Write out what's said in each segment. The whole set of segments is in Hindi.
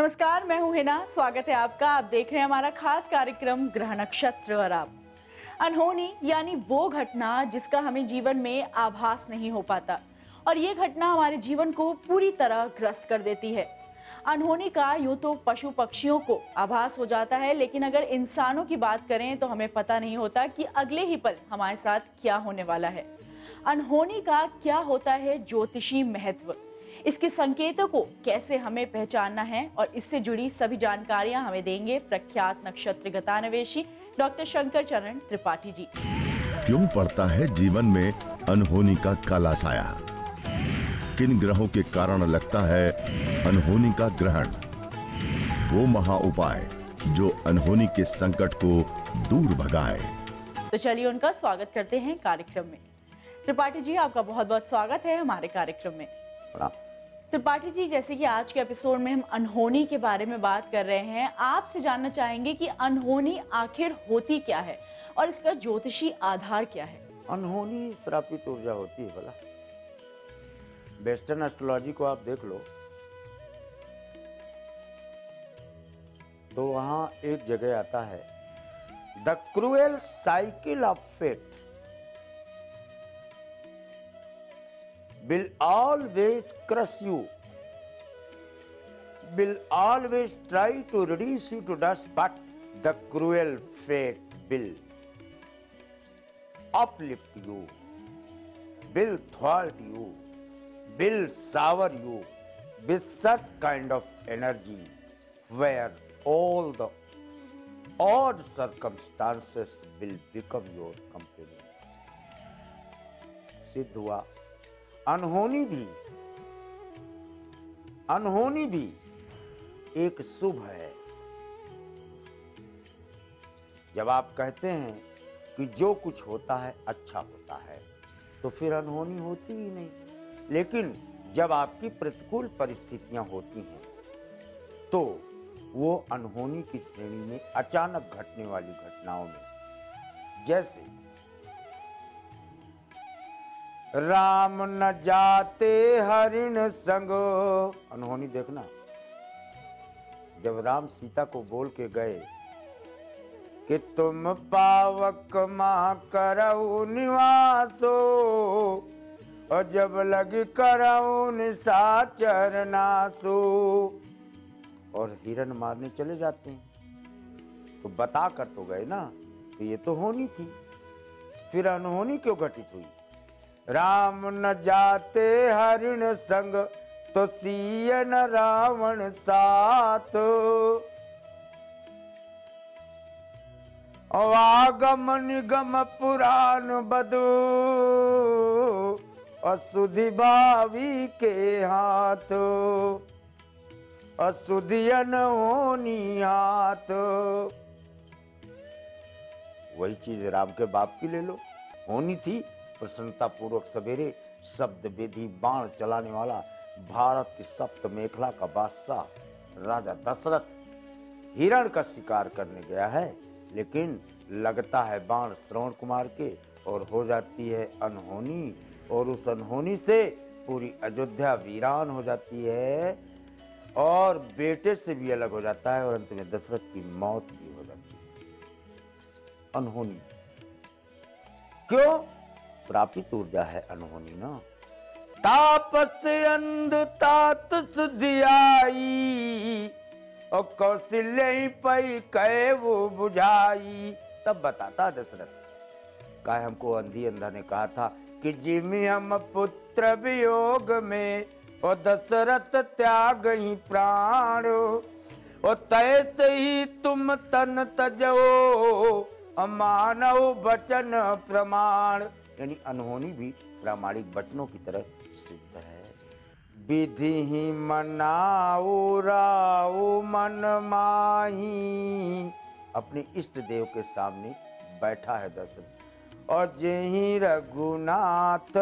नमस्कार, मैं हूं हिना। स्वागत है आपका। आप देख रहे हैं हमारा खास कार्यक्रम ग्रह नक्षत्र और आप। अनहोनी यानी वो घटना जिसका हमें जीवन में आभास नहीं हो पाता और ये घटना हमारे जीवन को पूरी तरह ग्रस्त कर देती है। अनहोनी का यूं तो पशु पक्षियों को आभास हो जाता है, लेकिन अगर इंसानों की बात करें तो हमें पता नहीं होता कि अगले ही पल हमारे साथ क्या होने वाला है। अनहोनी का क्या होता है ज्योतिषी महत्व, इसके संकेतों को कैसे हमें पहचानना है और इससे जुड़ी सभी जानकारियां हमें देंगे प्रख्यात नक्षत्र गतान्वेषी डॉक्टर शंकर चरण त्रिपाठी जी। क्यों पड़ता है जीवन में अनहोनी का काला साया? किन ग्रहों के कारण लगता है अनहोनी का ग्रहण? वो महा उपाय जो अनहोनी के संकट को दूर भगाए। तो चलिए उनका स्वागत करते हैं कार्यक्रम में। त्रिपाठी जी, आपका बहुत बहुत स्वागत है हमारे कार्यक्रम में। त्रिपाठी जी, जैसे कि आज के एपिसोड में हम अनहोनी के बारे में बात कर रहे हैं, आपसे जानना चाहेंगे कि अनहोनी आखिर होती क्या है और इसका ज्योतिषी आधार क्या है? अनहोनी श्रापित ऊर्जा होती है। भला वेस्टर्न एस्ट्रोलॉजी को आप देख लो तो वहां एक जगह आता है the cruel cycle of fate will always crush you, will always try to reduce you to dust, but the cruel fate will uplift you, will thwart you, will shower you with such kind of energy where all the odd circumstances will become your companion. सिद्ध हुआ अनहोनी भी एक शुभ है। जब आप कहते हैं कि जो कुछ होता है अच्छा होता है तो फिर अनहोनी होती ही नहीं, लेकिन जब आपकी प्रतिकूल परिस्थितियां होती हैं तो वो अनहोनी की श्रेणी में अचानक घटने वाली घटनाओं में, जैसे राम न जाते हरिण संग। अनहोनी देखना, जब राम सीता को बोल के गए कि तुम पावक मां करऊ निवासो, और जब लगी करऊ निशाचर नासो, और हिरण मारने चले जाते हैं तो बता कर तो गए ना, तो ये तो होनी थी। फिर अनहोनी क्यों घटित हुई? राम न जाते हरिण संग तो सीय न रावण साथ, आगम निगम पुराण बदो असुधि भावी के हाथ, असुधियन होनी हाथ। वही चीज राम के बाप की ले लो, होनी थी। प्रसन्नता पूर्वक सवेरे शब्द विधि बाण चलाने वाला भारत की सप्त मेखला का बादशाह राजा दशरथ हिरण का शिकार करने गया है, लेकिन लगता है बाण श्रवण कुमार के और हो जाती है अनहोनी, और उस अनहोनी से पूरी अयोध्या वीरान हो जाती है और बेटे से भी अलग हो जाता है और अंत में दशरथ की मौत भी हो जाती है। अनहोनी क्यों? श्रापित ऊर्जा है अनहोनी ना। तापस अंध तात सुधियाई और कौशल्य पई कहे वो बुझाई। तब बताता दशरथ का हमको अंधी अंधा ने कहा था कि जिमि हम पुत्र वियोग में और दशरथ त्याग ही प्राण, और तैसे ही तुम तन तजो अमानव वचन प्रमाण। यानी अनहोनी भी प्रामाणिक वचनों की तरह सिद्ध है। विधि ही मनाओ राओ मन माही, अपने इष्ट देव के सामने बैठा है दशरथ, और जेहि रघुनाथ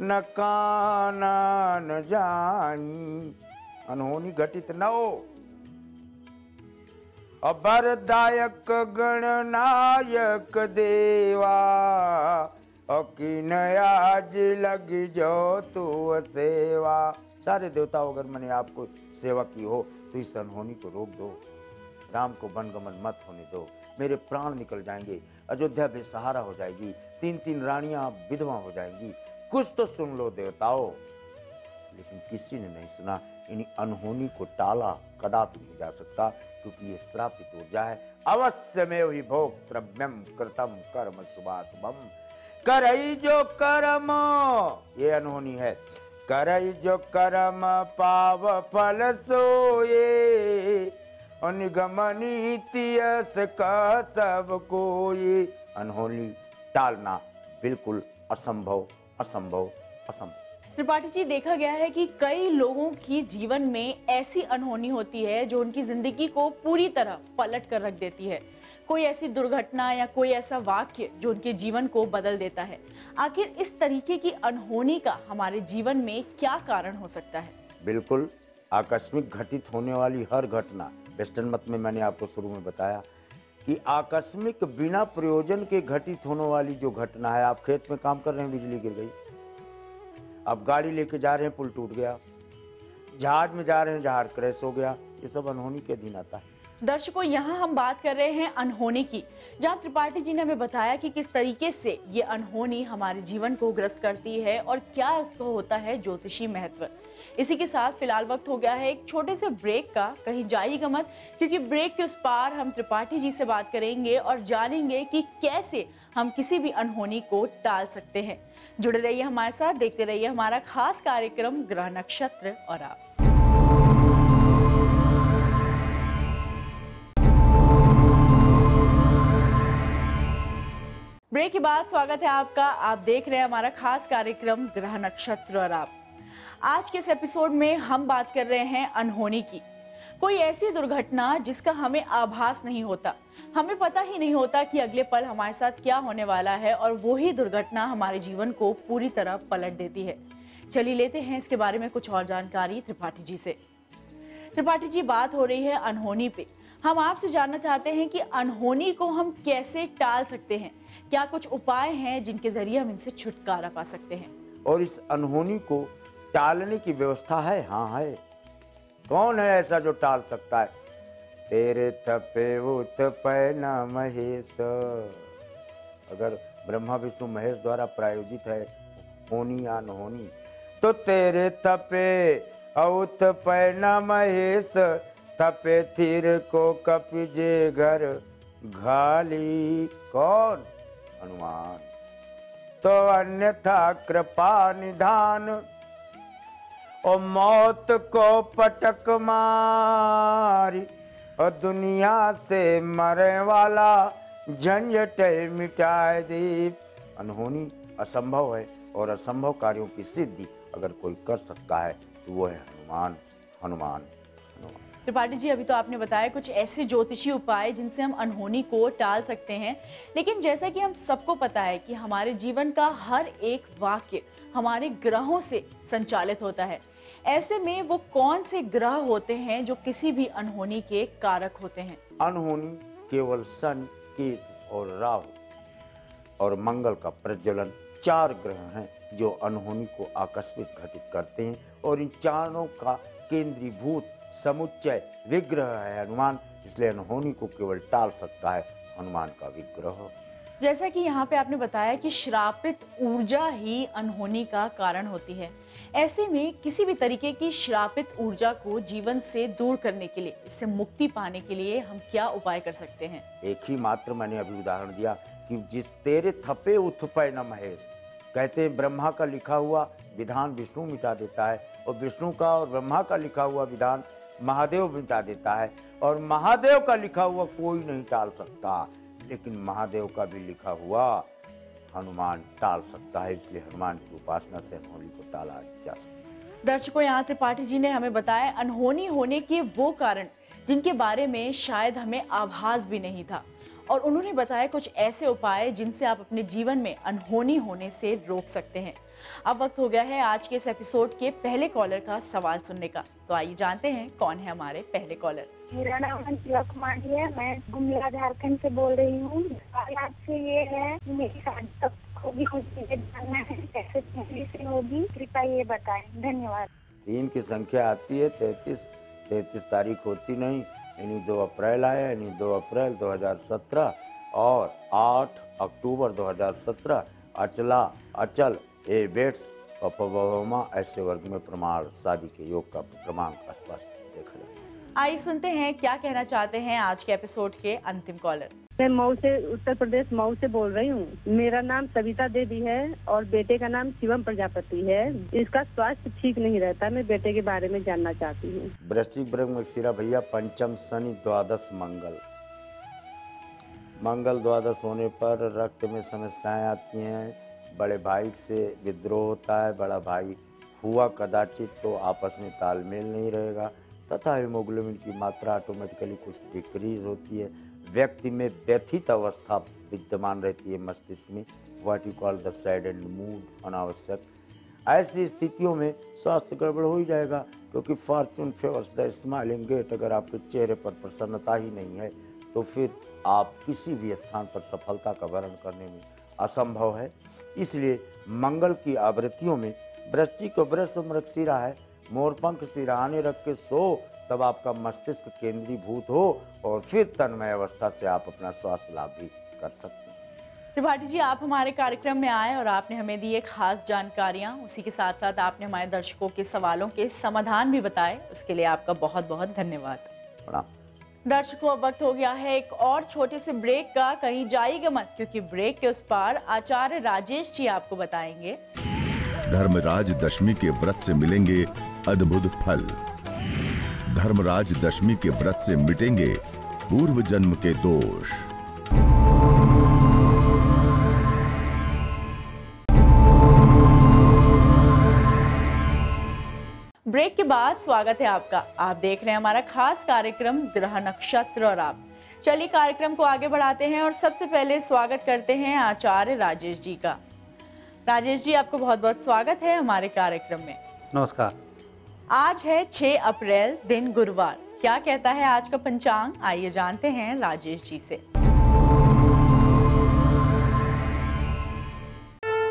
न काना न जाई। अनहोनी घटित न हो। अबरदायक गणनायक देवा, आज लगी जो तू सेवा। सारे देवताओं अगर मैंने आपको सेवा की हो तो इस अनहोनी को रोक दो। राम को वनगमन मत होने दो, मेरे प्राण निकल जाएंगे, अयोध्या बेसहारा हो जाएगी, 3-3 रानियां विधवा हो जाएंगी, कुछ तो सुन लो देवताओं। लेकिन किसी ने नहीं सुना। इन अनहोनी को टाला कदापि नहीं जा सकता, क्योंकि ये श्रापित ऊर्जा है। अवश्यमेव हि भोक्तव्यम कृतम कर्म शुभाशुभम, करई जो कर्म, ये अनहोनी है, करई जो कर्म पाव फल सोए, निगम नीति यस का सब कोई। अनहोनी टालना बिल्कुल असंभव, असंभव, असंभव। त्रिपाठी जी, देखा गया है कि कई लोगों की जीवन में ऐसी अनहोनी होती है जो उनकी जिंदगी को पूरी तरह पलट कर रख देती है। कोई ऐसी दुर्घटना या कोई ऐसा वाक्य जो उनके जीवन को बदल देता है। आखिर इस तरीके की अनहोनी का हमारे जीवन में क्या कारण हो सकता है? बिल्कुल आकस्मिक घटित होने वाली हर घटना, वेस्टर्न मत में मैंने आपको शुरू में बताया कि आकस्मिक बिना प्रयोजन के घटित होने वाली जो घटना है, आप खेत में काम कर रहे हैं, बिजली गिर गई, अब गाड़ी लेके जा रहे हैं, पुल टूट गया, जहाज में जा रहे हैं, जहाज क्रैश हो गया, ये सब अनहोनी के अधीन आता है। दर्शकों, यहाँ हम बात कर रहे हैं अनहोनी की, जहाँ त्रिपाठी जी ने हमें बताया कि किस तरीके से ये अनहोनी हमारे जीवन को ग्रस्त करती है और क्या उसको होता है ज्योतिषी महत्व। इसी के साथ फिलहाल वक्त हो गया है एक छोटे से ब्रेक का। कहीं जाइएगा मत, क्योंकि ब्रेक के उस पार हम त्रिपाठी जी से बात करेंगे और जानेंगे कि कैसे हम किसी भी अनहोनी को टाल सकते हैं। जुड़े रहिए हमारे साथ, देखते रहिए हमारा खास कार्यक्रम ग्रह नक्षत्र और आप। ब्रेक के बाद स्वागत है आपका। आप देख रहे हैं हमारा खास कार्यक्रम ग्रह नक्षत्र और आप। आज के इस एपिसोड में हम बात कर रहे हैं अनहोनी की। कोई ऐसी दुर्घटना जिसका हमें आभास नहीं होता, हमें पता ही नहीं होता कि अगले पल हमारे साथ क्या होने वाला है, और वो ही दुर्घटना हमारे जीवन को पूरी तरह पलट देती है। चलिए लेते हैं इसके बारे में कुछ और जानकारी त्रिपाठी जी से। त्रिपाठी जी, बात हो रही है अनहोनी पे। हम आपसे जानना चाहते हैं कि अनहोनी को हम कैसे टाल सकते हैं। क्या कुछ उपाय हैं जिनके जरिए हम इनसे छुटकारा पा सकते हैं? और इस अनहोनी को टालने की व्यवस्था है? हाँ है। कौन है ऐसा जो टाल सकता है? तेरे तपे उत्पय न महेश। अगर ब्रह्मा विष्णु महेश द्वारा प्रायोजित है होनी या अनहोनी, तो तेरे तपे उत्पय न महेश, तपे थिर को कपिजे घर घाली। कौन? हनुमान। तो अन्यथा कृपा निधान, और मौत को पटक मारी, और दुनिया से मरे वाला झंझट मिटाए दी। अनहोनी असंभव है, और असंभव कार्यों की सिद्धि अगर कोई कर सकता है तो वो है हनुमान, हनुमान, हनुमान। त्रिपाठी जी, अभी तो आपने बताया कुछ ऐसे ज्योतिषी उपाय जिनसे हम अनहोनी को टाल सकते हैं, लेकिन जैसा कि हम सबको पता है कि हमारे जीवन का हर एक वाक्य हमारे ग्रहों से संचालित होता है। ऐसे में वो कौन से ग्रह होते हैं जो किसी भी अनहोनी के कारक होते हैं? अनहोनी केवल सन, केतु और राहु और मंगल का प्रज्वलन 4 ग्रह हैं जो अनहोनी को आकस्मिक घटित करते हैं, और इन चारों का केंद्रीभूत समुच्चय विग्रह है हनुमान। इसलिए अनहोनी को केवल टाल सकता है हनुमान का विग्रह। जैसा कि यहाँ पे आपने बताया कि श्रापित ऊर्जा ही अनहोनी का कारण होती है। ऐसे में किसी भी तरीके की श्रापित ऊर्जा को जीवन से दूर करने के लिए, इससे मुक्ति पाने के लिए हम क्या उपाय कर सकते हैं? एक ही मात्र मैंने अभी उदाहरण दिया कि जिस तेरे थपे उत्पय न महेश, कहते हैं ब्रह्मा का लिखा हुआ विधान विष्णु मिटा देता है, और विष्णु का और ब्रह्मा का लिखा हुआ विधान महादेव मिटा देता है, और महादेव का लिखा हुआ कोई नहीं टाल सकता, लेकिन महादेव का भी लिखा हुआ हनुमान टाल सकता है। इसलिए हनुमान की उपासना से अनहोनी को टाला जा सकता है। दर्शकों, यहाँ त्रिपाठी जी ने हमें बताया अनहोनी होने के वो कारण जिनके बारे में शायद हमें आभास भी नहीं था, और उन्होंने बताया कुछ ऐसे उपाय जिनसे आप अपने जीवन में अनहोनी होने से रोक सकते हैं। अब वक्त हो गया है आज के इस एपिसोड के पहले कॉलर का सवाल सुनने का। तो आइए जानते हैं कौन है हमारे पहले कॉलर। मेरा नाम अंशिका कुमारी है, मैं गुमला झारखंड से बोल रही हूँ। सवाल से ये है कि मेरी शादी कब होगी, मुझे जानना है, कैसे से होगी, कृपया ये बताएं। धन्यवाद। 3 की संख्या आती है, 33 33 तारीख होती नहीं, इन्हीं 2 अप्रैल आया, इन्हीं 2 अप्रैल 2017 और 8 अक्टूबर 2017 अचला अचल ए बेट्स पपमा ऐसे वर्ग में प्रमाण शादी के योग का क्रमांक स्पष्ट देखा जाता है। आइए सुनते हैं क्या कहना चाहते हैं आज के एपिसोड के अंतिम कॉलर। मैं मऊ से, उत्तर प्रदेश मऊ से बोल रही हूँ। मेरा नाम सविता देवी है और बेटे का नाम शिवम प्रजापति है। इसका स्वास्थ्य ठीक नहीं रहता, मैं बेटे के बारे में जानना चाहती हूँ। वृश्चिक वर्ग में सिरा भैया पंचम शनि द्वादश मंगल द्वादश होने पर रक्त में समस्याएं आती हैं, बड़े भाई से विद्रोह होता है, बड़ा भाई हुआ कदाचित तो आपस में तालमेल नहीं रहेगा तथा हीमोग्लोबिन की मात्रा ऑटोमेटिकली कुछ डिक्रीज होती है। व्यक्ति में व्यथित अवस्था विद्यमान रहती है मस्तिष्क में, what you call the sad and mood अनावश्यक। ऐसी स्थितियों में स्वास्थ्य गड़बड़ हो ही जाएगा, क्योंकि fortune favours the smiling gate. अगर आपके चेहरे पर प्रसन्नता ही नहीं है तो फिर आप किसी भी स्थान पर सफलता का वर्ण करने में असंभव है। इसलिए मंगल की आवृत्तियों में वृश्चिक और वृष मृगशिरा है, मोरपंख सिरहाने रख के सो, तब आपका मस्तिष्क केंद्रीभूत हो और फिर तन्मय अवस्था से आप अपना स्वास्थ्य लाभ भी कर सकते हैं। त्रिपाठी जी, आप हमारे कार्यक्रम में आए और आपने हमें दी खास जानकारियां, उसी के साथ साथ आपने हमारे दर्शकों के सवालों के समाधान भी बताए, उसके लिए आपका बहुत बहुत धन्यवाद। प्रणाम। दर्शकों, अब वक्त हो गया है एक और छोटे से ब्रेक का। कहीं जाइएगा मत, क्योंकि ब्रेक के उस पार आचार्य राजेश जी आपको बताएंगे धर्मराज दशमी के व्रत से मिलेंगे अद्भुत फल। धर्मराज दशमी के व्रत से मिटेंगे पूर्व जन्म के दोष। ब्रेक के बाद स्वागत है आपका। आप देख रहे हैं हमारा खास कार्यक्रम ग्रह नक्षत्र और आप। चलिए कार्यक्रम को आगे बढ़ाते हैं और सबसे पहले स्वागत करते हैं आचार्य राजेश जी का। राजेश जी, आपको बहुत बहुत स्वागत है हमारे कार्यक्रम में। नमस्कार। आज है 6 अप्रैल, दिन गुरुवार। क्या कहता है आज का पंचांग, आइए जानते हैं राजेश जी से।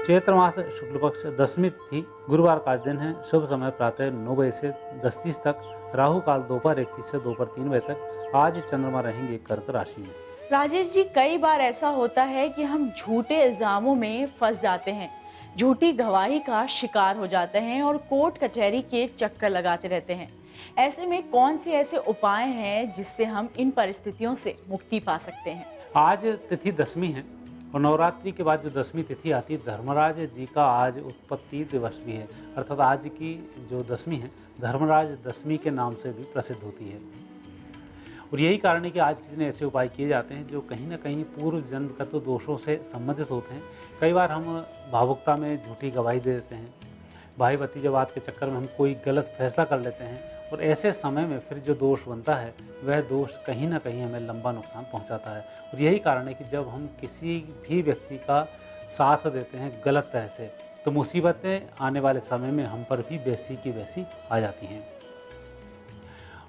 चैत्र मास शुक्ल पक्ष दशमी तिथि गुरुवार का दिन है। शुभ समय प्रातः 9 बजे से 10:30 तक, राहु काल दोपहर 1:30 से दोपहर 3 बजे तक। आज चंद्रमा रहेंगे कर्क राशि में। राजेश जी, कई बार ऐसा होता है कि हम झूठे इल्जामों में फंस जाते हैं, झूठी गवाही का शिकार हो जाते हैं और कोर्ट कचहरी के चक्कर लगाते रहते हैं। ऐसे में कौन से ऐसे उपाय हैं जिससे हम इन परिस्थितियों से मुक्ति पा सकते हैं? आज तिथि दशमी है और नवरात्रि के बाद जो दशमी तिथि आती है, धर्मराज जी का आज उत्पत्ति दिवस भी है, अर्थात आज की जो दशमी है धर्मराज दशमी के नाम से भी प्रसिद्ध होती है। और यही कारण है कि आज के दिन ऐसे उपाय किए जाते हैं जो कहीं ना कहीं पूर्व जन्म का तो दोषों से संबंधित होते हैं। कई बार हम भावुकता में झूठी गवाही दे देते हैं, भाई भतीजावाद के चक्कर में हम कोई गलत फैसला कर लेते हैं और ऐसे समय में फिर जो दोष बनता है वह दोष कहीं ना कहीं हमें लंबा नुकसान पहुंचाता है। और यही कारण है कि जब हम किसी भी व्यक्ति का साथ देते हैं गलत तरह से, तो मुसीबतें आने वाले समय में हम पर भी वैसी की वैसी आ जाती हैं।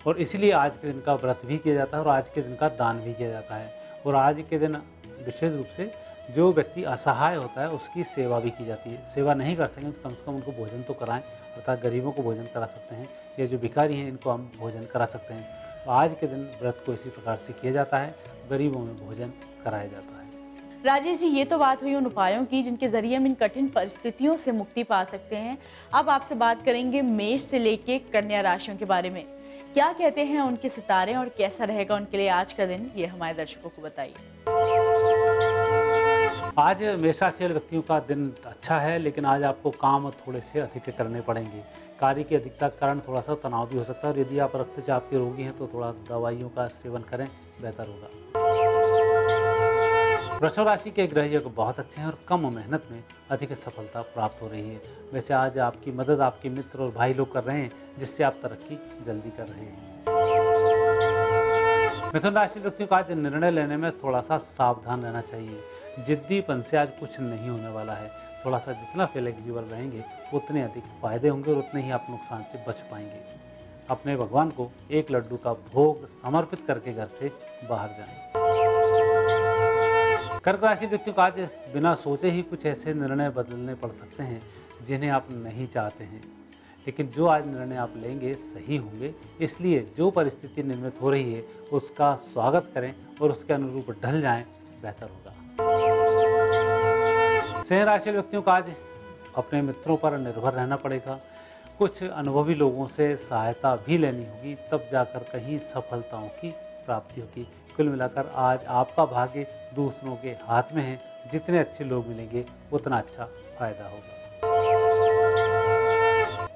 और इसलिए आज के दिन का व्रत भी किया जाता है और आज के दिन का दान भी किया जाता है। और आज के दिन विशेष रूप से जो व्यक्ति असहाय होता है उसकी सेवा भी की जाती है। सेवा नहीं कर सकें तो कम से कम उनको भोजन तो कराएं, अर्थात गरीबों को भोजन करा सकते हैं, या जो भिखारी हैं इनको हम भोजन करा सकते हैं। तो आज के दिन व्रत को इसी प्रकार से किया जाता है, गरीबों में भोजन कराया जाता है। राजेश जी, ये तो बात हुई उन उपायों की जिनके जरिए हम इन कठिन परिस्थितियों से मुक्ति पा सकते हैं। अब आपसे बात करेंगे मेष से लेके कन्या राशियों के बारे में। क्या कहते हैं उनके सितारे और कैसा रहेगा उनके लिए आज का दिन, ये हमारे दर्शकों को बताइए। आज मेष राशि वाले व्यक्तियों का दिन अच्छा है, लेकिन आज आपको काम थोड़े से अधिक करने पड़ेंगे। कार्य की अधिकता के कारण थोड़ा सा तनाव भी हो सकता है और यदि आप रक्तचाप के रोगी हैं तो थोड़ा दवाइयों का सेवन करें, बेहतर होगा। वृषभ राशि के ग्रह योग बहुत अच्छे हैं और कम मेहनत में अधिक सफलता प्राप्त हो रही है। वैसे आज आपकी मदद आपके मित्र और भाई लोग कर रहे हैं, जिससे आप तरक्की जल्दी कर रहे हैं। मिथुन राशि व्यक्तियों को आज निर्णय लेने में थोड़ा सा सावधान रहना चाहिए। जिद्दीपन से आज कुछ नहीं होने वाला है। थोड़ा सा जितना फ्लेक्सिबल रहेंगे उतने अधिक फायदे होंगे और उतने ही आप नुकसान से बच पाएंगे। अपने भगवान को एक लड्डू का भोग समर्पित करके घर से बाहर जाएं। कर्क राशि व्यक्तियों को आज बिना सोचे ही कुछ ऐसे निर्णय बदलने पड़ सकते हैं जिन्हें आप नहीं चाहते हैं। लेकिन जो आज निर्णय आप लेंगे सही होंगे, इसलिए जो परिस्थिति निर्मित हो रही है उसका स्वागत करें और उसके अनुरूप ढल जाएं, बेहतर होगा। सिंह राशि व्यक्तियों को आज अपने मित्रों पर निर्भर रहना पड़ेगा। कुछ अनुभवी लोगों से सहायता भी लेनी होगी, तब जाकर कहीं सफलताओं की प्राप्ति होगी। कुल मिलाकर आज आपका भाग्य दूसरों के हाथ में है। जितने अच्छे लोग मिलेंगे उतना अच्छा फायदा होगा।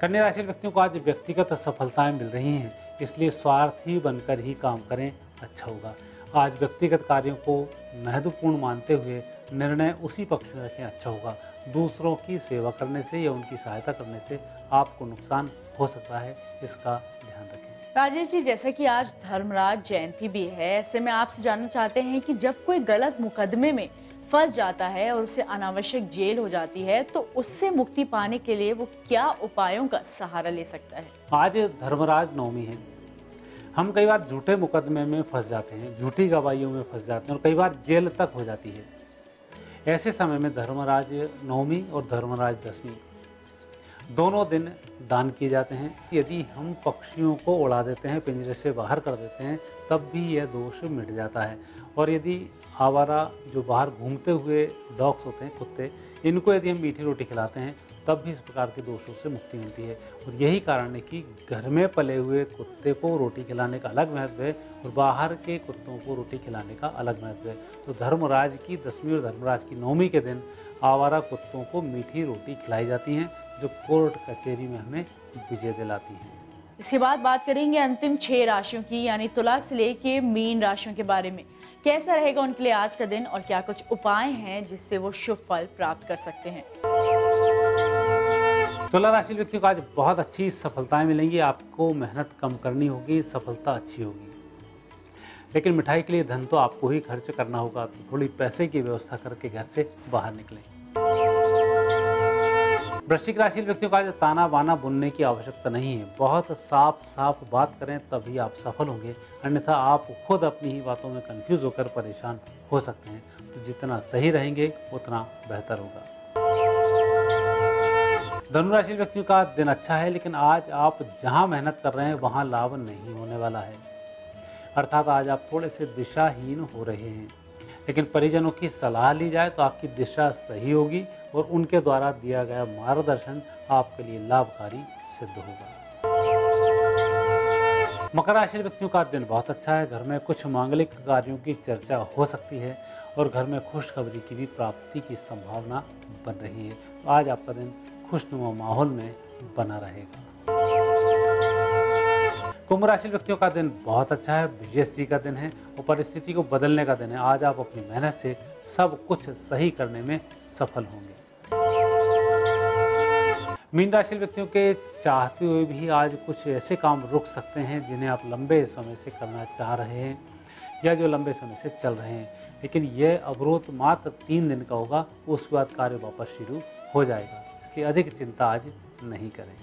कन्या राशि व्यक्तियों को आज व्यक्तिगत सफलताएं मिल रही हैं, इसलिए स्वार्थी बनकर ही काम करें, अच्छा होगा। आज व्यक्तिगत कार्यों को महत्वपूर्ण मानते हुए निर्णय उसी पक्ष में रखें, अच्छा होगा। दूसरों की सेवा करने से या उनकी सहायता करने से आपको नुकसान हो सकता है, इसका ध्यान रखें। राजेश जी, जैसे कि आज धर्मराज जयंती भी है, ऐसे में आपसे जानना चाहते हैं कि जब कोई गलत मुकदमे में फंस जाता है और उसे अनावश्यक जेल हो जाती है, तो उससे मुक्ति पाने के लिए वो क्या उपायों का सहारा ले सकता है? आज धर्मराज नवमी है। हम कई बार झूठे मुकदमे में फंस जाते हैं, झूठी गवाहियों में फंस जाते हैं और कई बार जेल तक हो जाती है। ऐसे समय में धर्मराज नवमी और धर्मराज दशमी दोनों दिन दान किए जाते हैं। यदि हम पक्षियों को उड़ा देते हैं, पिंजरे से बाहर कर देते हैं, तब भी यह दोष मिट जाता है। और यदि आवारा जो बाहर घूमते हुए डॉग्स होते हैं, कुत्ते, इनको यदि हम मीठी रोटी खिलाते हैं, तब भी इस प्रकार के दोषों से मुक्ति मिलती है। और यही कारण है कि घर में पले हुए कुत्ते को रोटी खिलाने का अलग महत्व है और बाहर के कुत्तों को रोटी खिलाने का अलग महत्व है। तो धर्मराज की दशमी और धर्मराज की नवमी के दिन आवारा कुत्तों को मीठी रोटी खिलाई जाती हैं, जो कोर्ट कचहरी में हमें विजय दिलाती हैं। इसके बाद बात करेंगे अंतिम 6 राशियों की, यानी तुला से लेके मीन राशियों के बारे में। कैसा रहेगा उनके लिए आज का दिन और क्या कुछ उपाय हैं जिससे वो शुभ फल प्राप्त कर सकते हैं? तुला राशि व्यक्ति को आज बहुत अच्छी सफलताएं मिलेंगी। आपको मेहनत कम करनी होगी, सफलता अच्छी होगी। लेकिन मिठाई के लिए धन तो आपको ही खर्च करना होगा, तो थोड़ी पैसे की व्यवस्था करके घर से बाहर निकलें। वृश्चिक राशि व्यक्तियों को आज ताना बाना बुनने की आवश्यकता नहीं है। बहुत साफ बात करें तभी आप सफल होंगे, अन्यथा आप खुद अपनी ही बातों में कंफ्यूज होकर परेशान हो सकते हैं। तो जितना सही रहेंगे उतना बेहतर होगा। धनुराशि व्यक्तियों का दिन अच्छा है, लेकिन आज आप जहां मेहनत कर रहे हैं वहां लाभ नहीं होने वाला है। अर्थात आज आप थोड़े से दिशाहीन हो रहे हैं। लेकिन परिजनों की सलाह ली जाए तो आपकी दिशा सही होगी और उनके द्वारा दिया गया मार्गदर्शन आपके लिए लाभकारी सिद्ध होगा। मकर राशि व्यक्तियों का दिन बहुत अच्छा है। घर में कुछ मांगलिक कार्यों की चर्चा हो सकती है और घर में खुशखबरी की भी प्राप्ति की संभावना बन रही है। तो आज आपका दिन खुशनुमा माहौल में बना रहेगा। कुंभ राशि व्यक्तियों का दिन बहुत अच्छा है। विजयश्री का दिन है और परिस्थिति को बदलने का दिन है। आज आप अपनी मेहनत से सब कुछ सही करने में सफल होंगे। मीन राशि व्यक्तियों के चाहते हुए भी आज कुछ ऐसे काम रुक सकते हैं जिन्हें आप लंबे समय से करना चाह रहे हैं या जो लंबे समय से चल रहे हैं, लेकिन यह अवरोध मात्र 3 दिन का होगा। उसके बाद कार्य वापस शुरू हो जाएगा, इसलिए अधिक चिंता आज नहीं करें।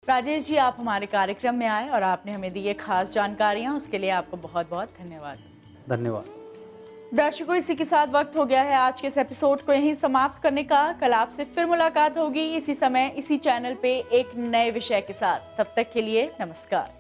राजेश जी, आप हमारे कार्यक्रम में आए और आपने हमें दी ये खास जानकारियां, उसके लिए आपको बहुत बहुत धन्यवाद। धन्यवाद। दर्शकों, इसी के साथ वक्त हो गया है आज के इस एपिसोड को यहीं समाप्त करने का। कल आपसे फिर मुलाकात होगी इसी समय, इसी चैनल पे एक नए विषय के साथ। तब तक के लिए नमस्कार।